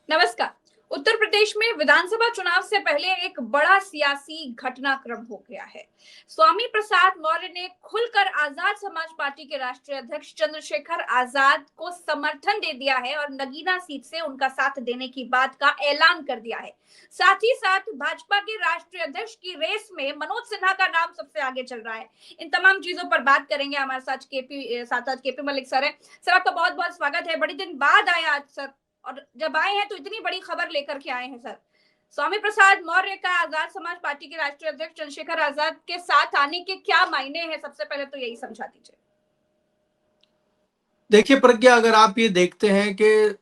नमस्कार। उत्तर प्रदेश में विधानसभा चुनाव से पहले एक बड़ा सियासी घटनाक्रम हो गया है। स्वामी प्रसाद मौर्य ने खुलकर आजाद समाज पार्टी के राष्ट्रीय अध्यक्ष चंद्रशेखर आजाद को समर्थन दे दिया है और नगीना सीट से उनका साथ देने की बात का ऐलान कर दिया है। साथ ही साथ भाजपा के राष्ट्रीय अध्यक्ष की रेस में मनोज सिन्हा का नाम सबसे आगे चल रहा है। इन तमाम चीजों पर बात करेंगे। हमारे साथ आज केपी मलिक सर है। सर, आपका बहुत बहुत स्वागत है। बड़ी दिन बाद आए आज सर, और जब आए हैं तो इतनी बड़ी खबर लेकर के आए हैं सर। स्वामी प्रसाद मौर्य का आजाद समाज पार्टी के राष्ट्रीय अध्यक्ष चंद्रशेखर आजाद के साथ आने के क्या मायने हैं, सबसे पहले तो यही समझा दीजिए। देखिए प्रज्ञा, अगर आप ये देखते हैं कि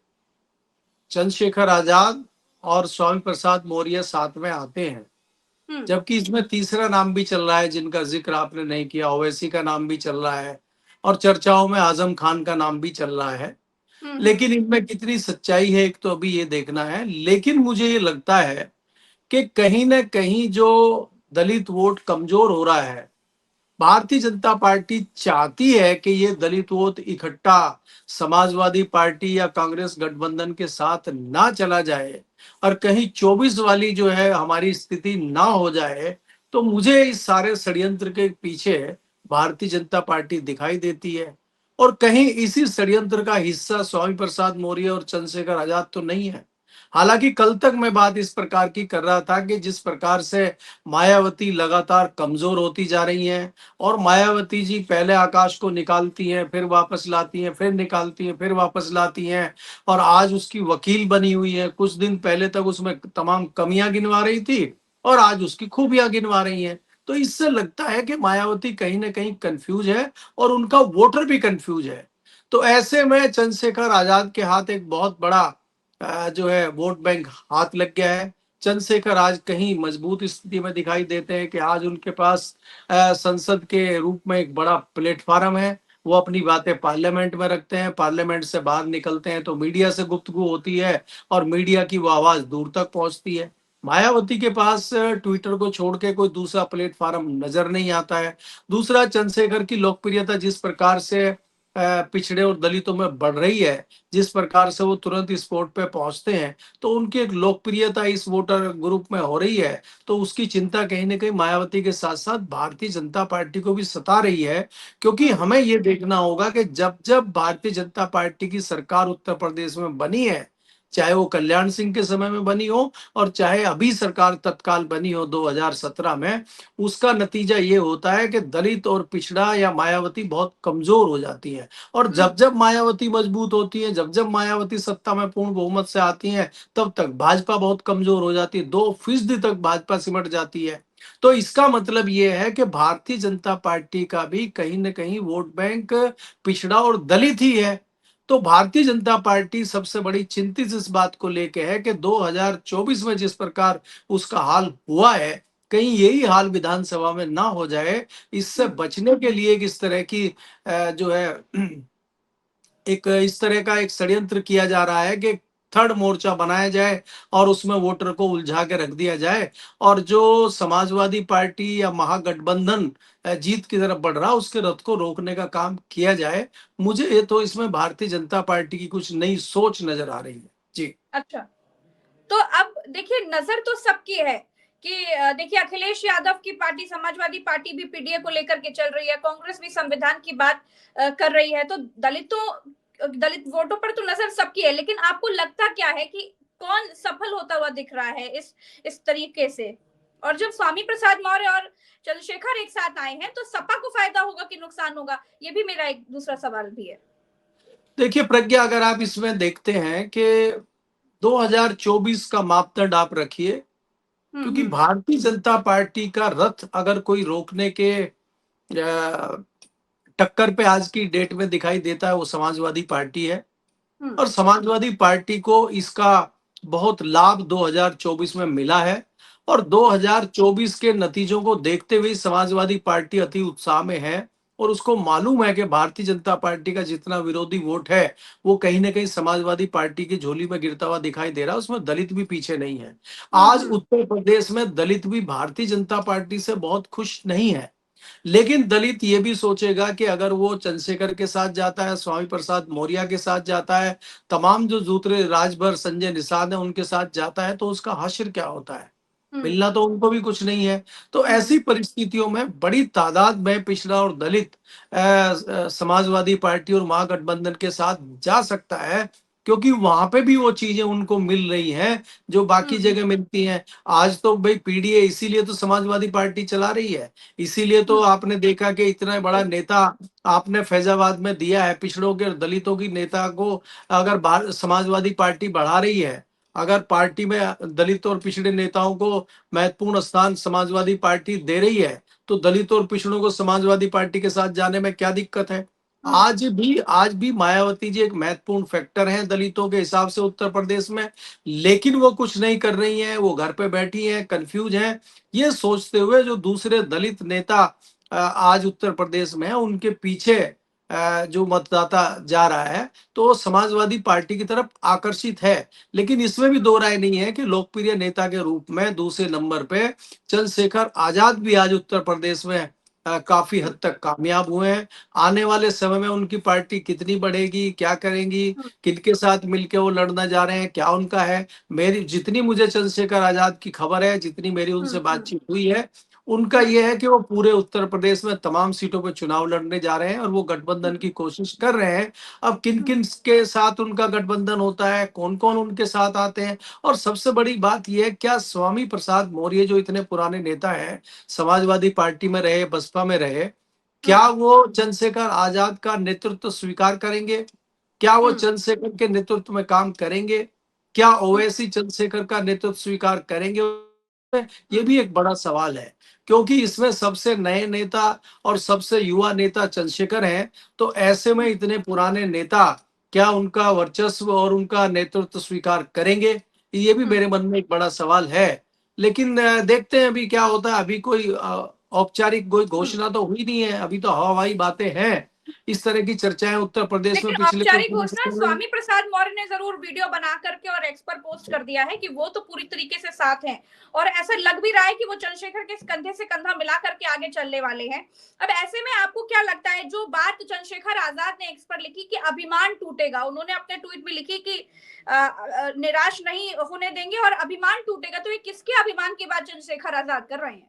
चंद्रशेखर आजाद और स्वामी प्रसाद मौर्य साथ में आते हैं, जबकि इसमें तीसरा नाम भी चल रहा है जिनका जिक्र आपने नहीं किया, ओवैसी का नाम भी चल रहा है और चर्चाओं में आजम खान का नाम भी चल रहा है। लेकिन इनमें कितनी सच्चाई है एक तो अभी ये देखना है। लेकिन मुझे ये लगता है कि कहीं ना कहीं जो दलित वोट कमजोर हो रहा है, भारतीय जनता पार्टी चाहती है कि ये दलित वोट इकट्ठा समाजवादी पार्टी या कांग्रेस गठबंधन के साथ ना चला जाए और कहीं 24 वाली जो है हमारी स्थिति ना हो जाए। तो मुझे इस सारे षड्यंत्र के पीछे भारतीय जनता पार्टी दिखाई देती है और कहीं इसी षड्यंत्र का हिस्सा स्वामी प्रसाद मौर्य और चंद्रशेखर आजाद तो नहीं है। हालांकि कल तक मैं बात इस प्रकार की कर रहा था कि जिस प्रकार से मायावती लगातार कमजोर होती जा रही हैं और मायावती जी पहले आकाश को निकालती हैं, फिर वापस लाती हैं, फिर निकालती हैं, फिर वापस लाती हैं और आज उसकी वकील बनी हुई है। कुछ दिन पहले तक उसमें तमाम कमियां गिनवा रही थी और आज उसकी खूबियां गिनवा रही हैं। तो इससे लगता है कि मायावती कहीं ना कहीं कंफ्यूज है और उनका वोटर भी कंफ्यूज है। तो ऐसे में चंद्रशेखर आजाद के हाथ एक बहुत बड़ा जो है वोट बैंक हाथ लग गया है। चंद्रशेखर आज कहीं मजबूत स्थिति में दिखाई देते हैं कि आज उनके पास संसद के रूप में एक बड़ा प्लेटफॉर्म है। वो अपनी बातें पार्लियामेंट में रखते हैं, पार्लियामेंट से बाहर निकलते हैं तो मीडिया से गुफ्तगू होती है और मीडिया की वो आवाज दूर तक पहुंचती है। मायावती के पास ट्विटर को छोड़ के कोई दूसरा प्लेटफॉर्म नजर नहीं आता है। दूसरा, चंद्रशेखर की लोकप्रियता जिस प्रकार से पिछड़े और दलितों में बढ़ रही है, जिस प्रकार से वो तुरंत इस वोट पे पहुंचते हैं, तो उनकी एक लोकप्रियता इस वोटर ग्रुप में हो रही है। तो उसकी चिंता कहीं ना कहीं मायावती के साथ साथ भारतीय जनता पार्टी को भी सता रही है, क्योंकि हमें ये देखना होगा कि जब जब भारतीय जनता पार्टी की सरकार उत्तर प्रदेश में बनी है, चाहे वो कल्याण सिंह के समय में बनी हो और चाहे अभी सरकार तत्काल बनी हो 2017 में, उसका नतीजा ये होता है कि दलित और पिछड़ा या मायावती बहुत कमजोर हो जाती है। और जब जब मायावती मजबूत होती है, जब जब मायावती सत्ता में पूर्ण बहुमत से आती है, तब तक भाजपा बहुत कमजोर हो जाती है, 2% तक भाजपा सिमट जाती है। तो इसका मतलब ये है कि भारतीय जनता पार्टी का भी कहीं ना कहीं वोट बैंक पिछड़ा और दलित ही है। तो भारतीय जनता पार्टी सबसे बड़ी चिंतित इस बात को लेकर है कि 2024 में जिस प्रकार उसका हाल हुआ है, कहीं यही हाल विधानसभा में ना हो जाए। इससे बचने के लिए किस तरह की जो है एक इस तरह का एक षड्यंत्र किया जा रहा है कि थर्ड मोर्चा बनाया जाए और उसमें वोटर को उलझा के रख दिया जाए और जो समाजवादी पार्टी या महागठबंधन जीत की तरफ बढ़ रहा उसके रथ को रोकने का काम किया जाए। मुझे ये तो इसमें भारतीय जनता पार्टी की कुछ नई सोच नजर आ रही है। जी अच्छा, तो अब देखिए, नजर तो सबकी है कि देखिए, अखिलेश यादव की पार्टी समाजवादी पार्टी भी पीडीए को लेकर के चल रही है, कांग्रेस भी संविधान की बात कर रही है। तो दलित वोटों पर तो नजर सबकी है, लेकिन आपको लगता क्या है कि कौन सफल होता हुआ दिख रहा है इस तरीके से? और जब स्वामी प्रसाद मौर्य और चंद्रशेखर एक साथ आए हैं तो सपा को फायदा होगा कि नुकसान होगा, ये भी मेरा एक दूसरा सवाल भी है। देखिए प्रज्ञा, अगर आप इसमें देखते हैं कि 2024 का मापदंड आप रखिए, क्योंकि भारतीय जनता पार्टी का रथ अगर कोई रोकने के टक्कर पे आज की डेट में दिखाई देता है वो समाजवादी पार्टी है। और समाजवादी पार्टी को इसका बहुत लाभ 2024 में मिला है और 2024 के नतीजों को देखते हुए समाजवादी पार्टी अति उत्साह में है और उसको मालूम है कि भारतीय जनता पार्टी का जितना विरोधी वोट है वो कहीं ना कहीं समाजवादी पार्टी की झोली में गिरता हुआ दिखाई दे रहा है। उसमें दलित भी पीछे नहीं है। आज उत्तर प्रदेश में दलित भी भारतीय जनता पार्टी से बहुत खुश नहीं है। लेकिन दलित ये भी सोचेगा कि अगर वो चंद्रशेखर के साथ जाता है, स्वामी प्रसाद मौर्य के साथ जाता है, तमाम जो दूसरे राजभर संजय निषाद है उनके साथ जाता है, तो उसका हश्र क्या होता है? मिलना तो उनको भी कुछ नहीं है। तो ऐसी परिस्थितियों में बड़ी तादाद में पिछड़ा और दलित समाजवादी पार्टी और महागठबंधन के साथ जा सकता है, क्योंकि वहां पे भी वो चीजें उनको मिल रही हैं जो बाकी जगह मिलती हैं। आज तो भाई पीडीए इसीलिए तो समाजवादी पार्टी चला रही है, इसीलिए तो आपने देखा कि इतना बड़ा नेता आपने फैजाबाद में दिया है पिछड़ों के और दलितों की नेता को। अगर समाजवादी पार्टी बढ़ा रही है, अगर पार्टी में दलित और पिछड़े नेताओं को महत्वपूर्ण स्थान समाजवादी पार्टी दे रही है, तो दलित और पिछड़ों को समाजवादी पार्टी के साथ जाने में क्या दिक्कत है? आज भी मायावती जी एक महत्वपूर्ण फैक्टर हैं दलितों के हिसाब से उत्तर प्रदेश में, लेकिन वो कुछ नहीं कर रही हैं, वो घर पे बैठी हैं, कंफ्यूज हैं। ये सोचते हुए जो दूसरे दलित नेता आज उत्तर प्रदेश में है, उनके पीछे जो मतदाता जा रहा है, तो वो समाजवादी पार्टी की तरफ आकर्षित है। लेकिन इसमें भी दो राय नहीं है कि लोकप्रिय नेता के रूप में दूसरे नंबर पे चंद्रशेखर आजाद भी आज उत्तर प्रदेश में काफी हद तक कामयाब हुए हैं। आने वाले समय में उनकी पार्टी कितनी बढ़ेगी, क्या करेंगी, किनके साथ मिलके वो लड़ना जा रहे हैं, क्या उनका है, मेरी जितनी मुझे चंद्रशेखर आजाद की खबर है, जितनी मेरी उनसे बातचीत हुई है, उनका ये है कि वो पूरे उत्तर प्रदेश में तमाम सीटों पर चुनाव लड़ने जा रहे हैं और वो गठबंधन की कोशिश कर रहे हैं। अब किन किन के साथ उनका गठबंधन होता है, कौन कौन उनके साथ आते हैं, और सबसे बड़ी बात यह है, क्या स्वामी प्रसाद मौर्य जो इतने पुराने नेता हैं, समाजवादी पार्टी में रहे, बसपा में रहे, क्या वो चंद्रशेखर आजाद का नेतृत्व स्वीकार करेंगे? क्या वो चंद्रशेखर के नेतृत्व में काम करेंगे? क्या ओवैसी चंद्रशेखर का नेतृत्व स्वीकार करेंगे? ये भी एक बड़ा सवाल है, क्योंकि इसमें सबसे नए नेता और सबसे युवा नेता चंद्रशेखर हैं। तो ऐसे में इतने पुराने नेता क्या उनका वर्चस्व और उनका नेतृत्व स्वीकार करेंगे? ये भी मेरे मन में एक बड़ा सवाल है। लेकिन देखते हैं अभी क्या होता है। अभी कोई औपचारिक कोई घोषणा तो हुई नहीं है, अभी तो हवाई बातें हैं। इस तरह की चर्चाएं उत्तर प्रदेश में लेकिन पिछले कुछ औपचारिक दिनों से घोषणा चल रही हैं। स्वामी प्रसाद मौर्य ने जरूर वीडियो बना करके और एक्स पर पोस्ट कर दिया है कि वो तो पूरी तरीके से साथ हैं, और ऐसा लग भी रहा है कि वो चंद्रशेखर के कंधे से कंधा मिला करके आगे चलने वाले हैं। अब ऐसे में आपको क्या लगता है, जो बात चंद्रशेखर आजाद ने एक्स पर लिखी कि अभिमान टूटेगा, उन्होंने अपने ट्वीट में लिखी कि निराश नहीं होने देंगे और अभिमान टूटेगा, तो ये किसके अभिमान की बात चंद्रशेखर आजाद कर रहे हैं?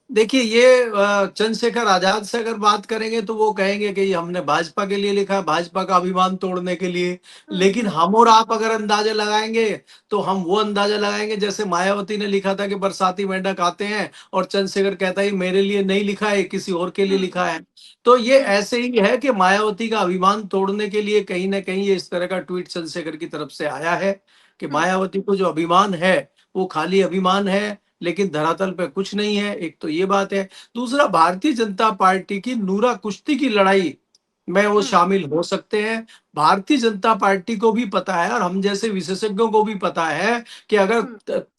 देखिए, ये चंद्रशेखर आजाद से अगर बात करेंगे तो वो कहेंगे कि ये हमने भाजपा के लिए लिखा है, भाजपा का अभिमान तोड़ने के लिए। लेकिन हम और आप अगर अंदाजा लगाएंगे तो हम वो अंदाजा लगाएंगे जैसे मायावती ने लिखा था कि बरसाती मेंढक आते हैं, और चंद्रशेखर कहता है मेरे लिए नहीं लिखा है, किसी और के लिए लिखा है। तो ये ऐसे ही है कि मायावती का अभिमान तोड़ने के लिए कहीं ना कहीं ये इस तरह का ट्वीट चंद्रशेखर की तरफ से आया है कि मायावती को जो अभिमान है वो खाली अभिमान है, लेकिन धरातल पे कुछ नहीं है। एक तो ये बात है। दूसरा, भारतीय जनता पार्टी की नूरा कुश्ती की लड़ाई में वो शामिल हो सकते हैं। भारतीय जनता पार्टी को भी पता है और हम जैसे विशेषज्ञों को भी पता है कि अगर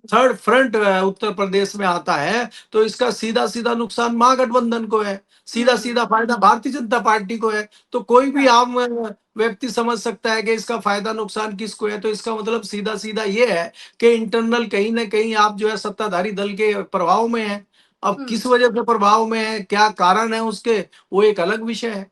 थर्ड फ्रंट उत्तर प्रदेश में आता है तो इसका सीधा सीधा नुकसान महागठबंधन को है, सीधा सीधा फायदा भारतीय जनता पार्टी को है। तो कोई भी आम व्यक्ति समझ सकता है कि इसका फायदा नुकसान किसको है। तो इसका मतलब सीधा सीधा ये है कि इंटरनल कहीं ना कहीं आप जो है सत्ताधारी दल के प्रभाव में है। अब किस वजह से प्रभाव में है, क्या कारण है उसके, वो एक अलग विषय है।